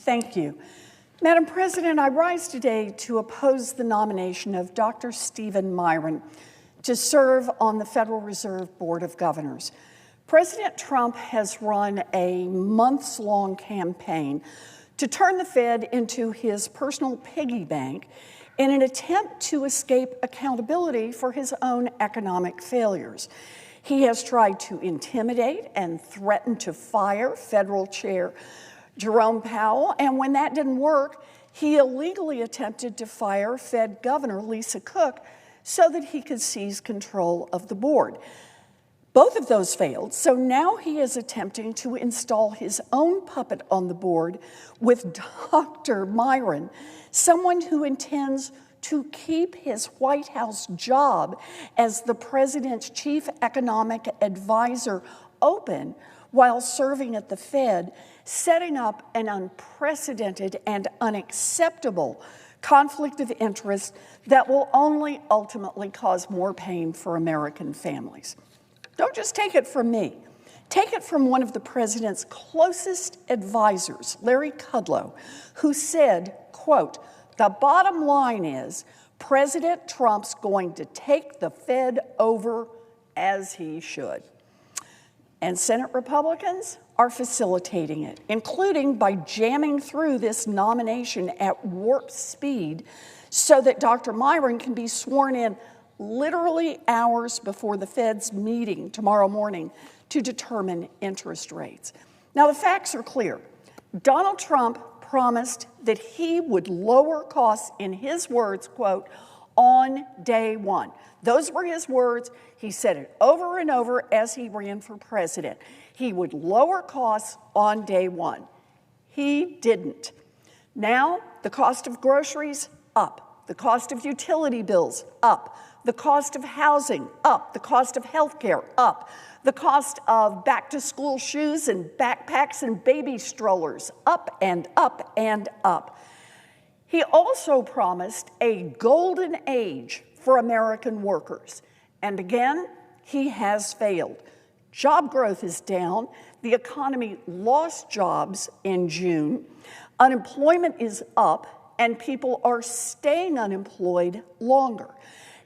Thank you. Madam President, I rise today to oppose the nomination of Dr. Stephen Myron to serve on the Federal Reserve Board of Governors. President Trump has run a months-long campaign to turn the Fed into his personal piggy bank in an attempt to escape accountability for his own economic failures. He has tried to intimidate and threaten to fire Federal Chair Jerome Powell, and when that didn't work, he illegally attempted to fire Fed Governor Lisa Cook so that he could seize control of the board. Both of those failed, so now he is attempting to install his own puppet on the board with Dr. Myron, someone who intends to keep his White House job as the president's chief economic advisor open while serving at the Fed, setting up an unprecedented and unacceptable conflict of interest that will only ultimately cause more pain for American families. Don't just take it from me. Take it from one of the president's closest advisors, Larry Kudlow, who said, quote, "The bottom line is President Trump's going to take the Fed over as he should." And Senate Republicans are facilitating it, including by jamming through this nomination at warp speed so that Dr. Myron can be sworn in literally hours before the Fed's meeting tomorrow morning to determine interest rates. Now, the facts are clear. Donald Trump promised that he would lower costs, in his words, quote, on day one. Those were his words. He said it over and over as he ran for president. He would lower costs on day one. He didn't. Now, the cost of groceries, up. The cost of utility bills, up. The cost of housing, up. The cost of health care, up. The cost of back-to-school shoes and backpacks and baby strollers, up and up and up. He also promised a golden age for American workers. And again, he has failed. Job growth is down. The economy lost jobs in June. Unemployment is up, and people are staying unemployed longer.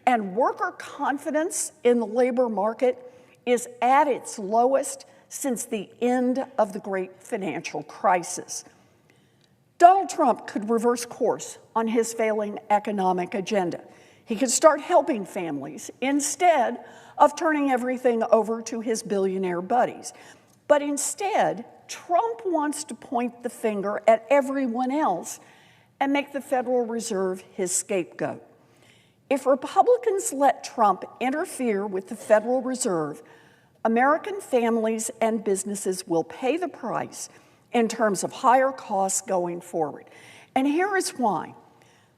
And worker confidence in the labor market is at its lowest since the end of the great financial crisis. Donald Trump could reverse course on his failing economic agenda. He could start helping families instead of turning everything over to his billionaire buddies. But instead, Trump wants to point the finger at everyone else and make the Federal Reserve his scapegoat. If Republicans let Trump interfere with the Federal Reserve, American families and businesses will pay the price in terms of higher costs going forward. And here is why.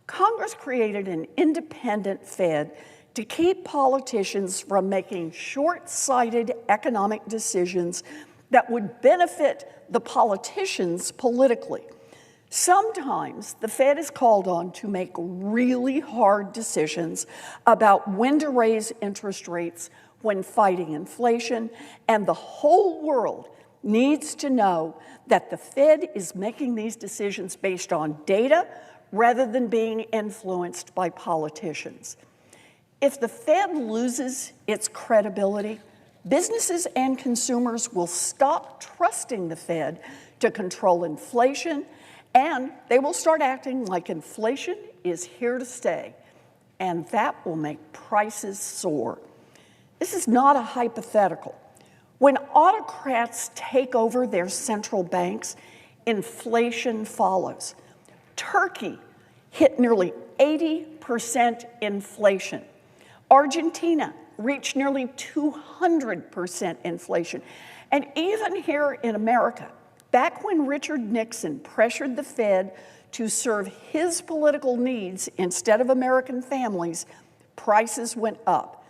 Congress created an independent Fed to keep politicians from making short-sighted economic decisions that would benefit the politicians politically. Sometimes the Fed is called on to make really hard decisions about when to raise interest rates when fighting inflation, and the whole world needs to know that the Fed is making these decisions based on data rather than being influenced by politicians. If the Fed loses its credibility, businesses and consumers will stop trusting the Fed to control inflation, and they will start acting like inflation is here to stay, and that will make prices soar. This is not a hypothetical. When autocrats take over their central banks, inflation follows. Turkey hit nearly 80% inflation. Argentina reached nearly 200% inflation. And even here in America, back when Richard Nixon pressured the Fed to serve his political needs instead of American families, prices went up.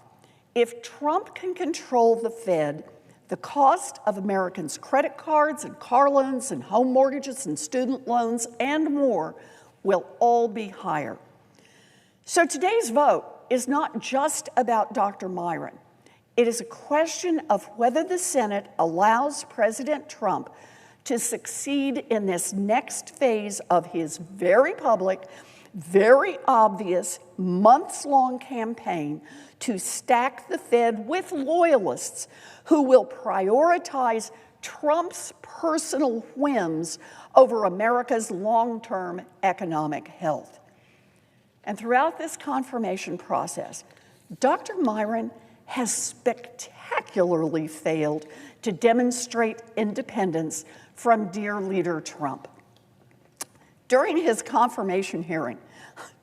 If Trump can control the Fed, the cost of Americans' credit cards and car loans and home mortgages and student loans and more will all be higher. So today's vote is not just about Dr. Myron. It is a question of whether the Senate allows President Trump to succeed in this next phase of his very public, very obvious, months-long campaign to stack the Fed with loyalists who will prioritize Trump's personal whims over America's long-term economic health. And throughout this confirmation process, Dr. Myron has spectacularly failed to demonstrate independence from dear leader Trump. During his confirmation hearing,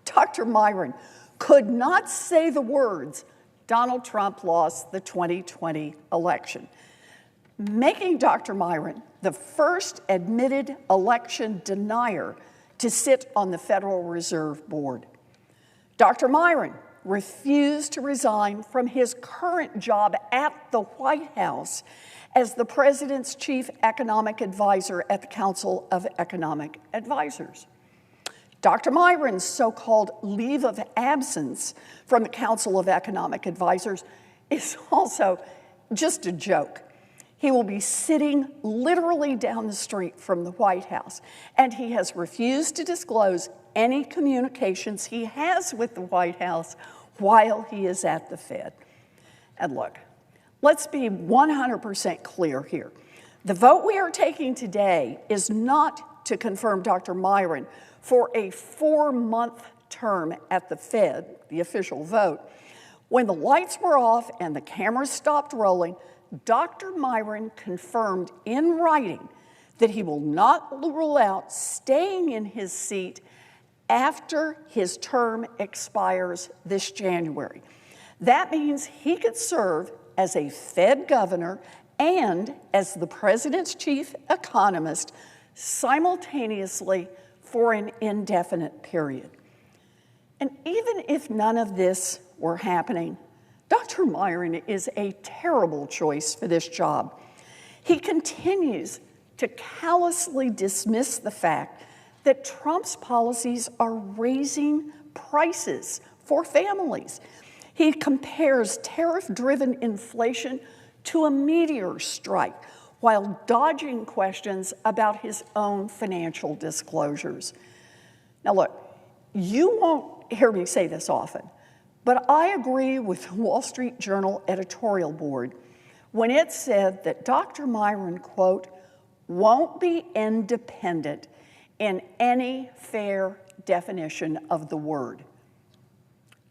Dr. Myron could not say the words, "Donald Trump lost the 2020 election," making Dr. Myron the first admitted election denier to sit on the Federal Reserve Board. Dr. Myron refused to resign from his current job at the White House as the president's chief economic advisor at the Council of Economic Advisors. Dr. Myron's so-called leave of absence from the Council of Economic Advisors is also just a joke. He will be sitting literally down the street from the White House, and he has refused to disclose any communications he has with the White House while he is at the Fed. And look, let's be 100% clear here. The vote we are taking today is not to confirm Dr. Myron for a 4-month term at the Fed, the official vote. When the lights were off and the cameras stopped rolling, Dr. Myron confirmed in writing that he will not rule out staying in his seat after his term expires this January. That means he could serve as a Fed governor and as the president's chief economist simultaneously for an indefinite period. And even if none of this were happening, Dr. Myron is a terrible choice for this job. He continues to callously dismiss the fact that Trump's policies are raising prices for families. He compares tariff-driven inflation to a meteor strike while dodging questions about his own financial disclosures. Now look, you won't hear me say this often, but I agree with the Wall Street Journal editorial board when it said that Dr. Myron, quote, won't be independent in any fair definition of the word.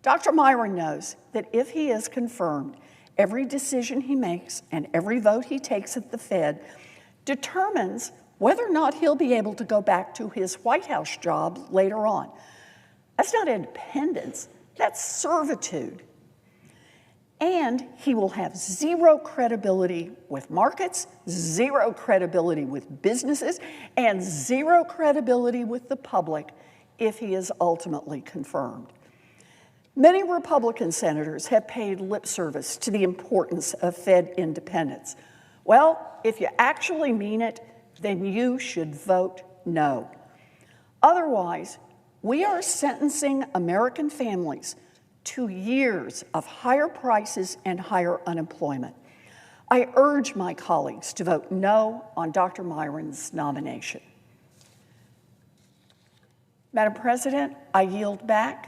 Dr. Myron knows that if he is confirmed, every decision he makes and every vote he takes at the Fed determines whether or not he'll be able to go back to his White House job later on. That's not independence, that's servitude. And he will have zero credibility with markets, zero credibility with businesses, and zero credibility with the public if he is ultimately confirmed. Many Republican senators have paid lip service to the importance of Fed independence. Well, if you actually mean it, then you should vote no. Otherwise, we are sentencing American families to years of higher prices and higher unemployment. I urge my colleagues to vote no on Dr. Myron's nomination. Madam President, I yield back.